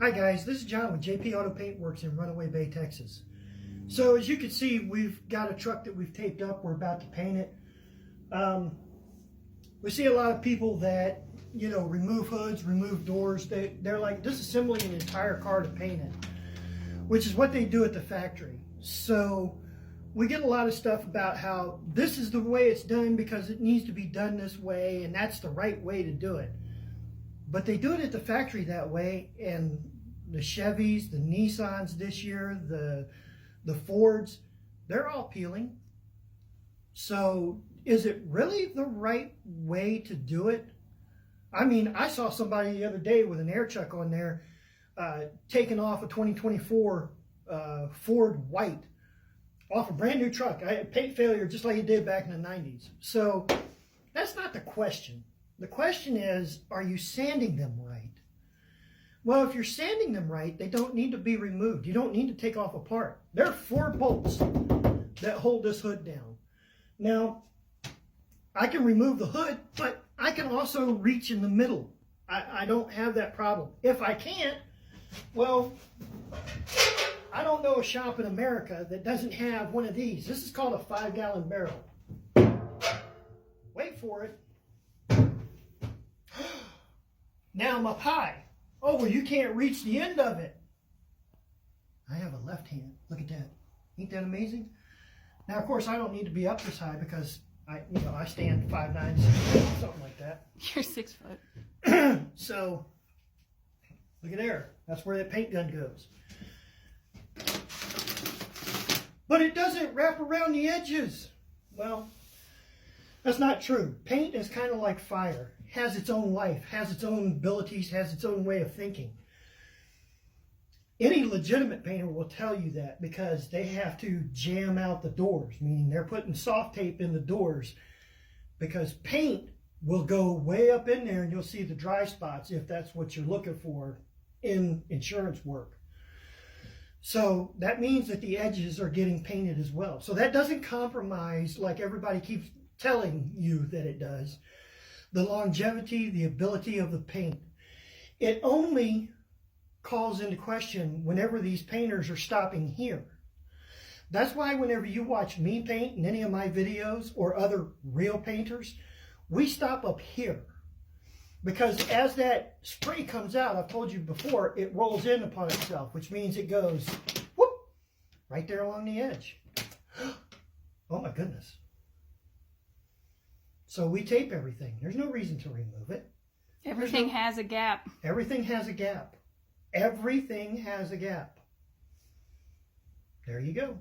Hi guys, this is John with JP Auto Paint Works in Runaway Bay, Texas. So as you can see, we've got a truck that we've taped up. We're about to paint it. We see a lot of people that, remove hoods, remove doors. They're like disassembling an entire car to paint it, which is what they do at the factory. So we get a lot of stuff about how this is the way it's done because it needs to be done this way and that's the right way to do it. But they do it at the factory that way, and the Chevys, the Nissans this year, the Fords, they're all peeling. So is it really the right way to do it? I mean, I saw somebody the other day with an air chuck on there taking off a 2024 Ford White off a brand new truck. I had paint failure just like it did back in the 90s. So that's not the question. The question is, are you sanding them right? Well, if you're sanding them right, they don't need to be removed. You don't need to take off a part. There are 4 bolts that hold this hood down. Now, I can remove the hood, but I can also reach in the middle. I don't have that problem. If I can't, well, I don't know a shop in America that doesn't have one of these. This is called a 5-gallon barrel. Wait for it. Now I'm up high. Oh, well, you can't reach the end of it. I have a left hand. Look at that. Ain't that amazing? Now, of course, I don't need to be up this high because I stand 5'9", 6 foot, something like that. You're 6 foot. So, look at there. That's where that paint gun goes. But it doesn't wrap around the edges. Well, that's not true. Paint is kind of like fire. Has its own life, has its own abilities, has its own way of thinking. Any legitimate painter will tell you that because they have to jam out the doors, meaning they're putting soft tape in the doors because paint will go way up in there and you'll see the dry spots if that's what you're looking for in insurance work. So that means that the edges are getting painted as well. So that doesn't compromise like everybody keeps telling you that it does. The longevity, the ability of the paint. It only calls into question whenever these painters are stopping here. That's why whenever you watch me paint in any of my videos or other real painters, we stop up here. Because as that spray comes out, I've told you before, it rolls in upon itself, which means it goes whoop, right there along the edge. Oh my goodness. So we tape everything. There's no reason to remove it. Everything has a gap. Everything has a gap. Everything has a gap. There you go.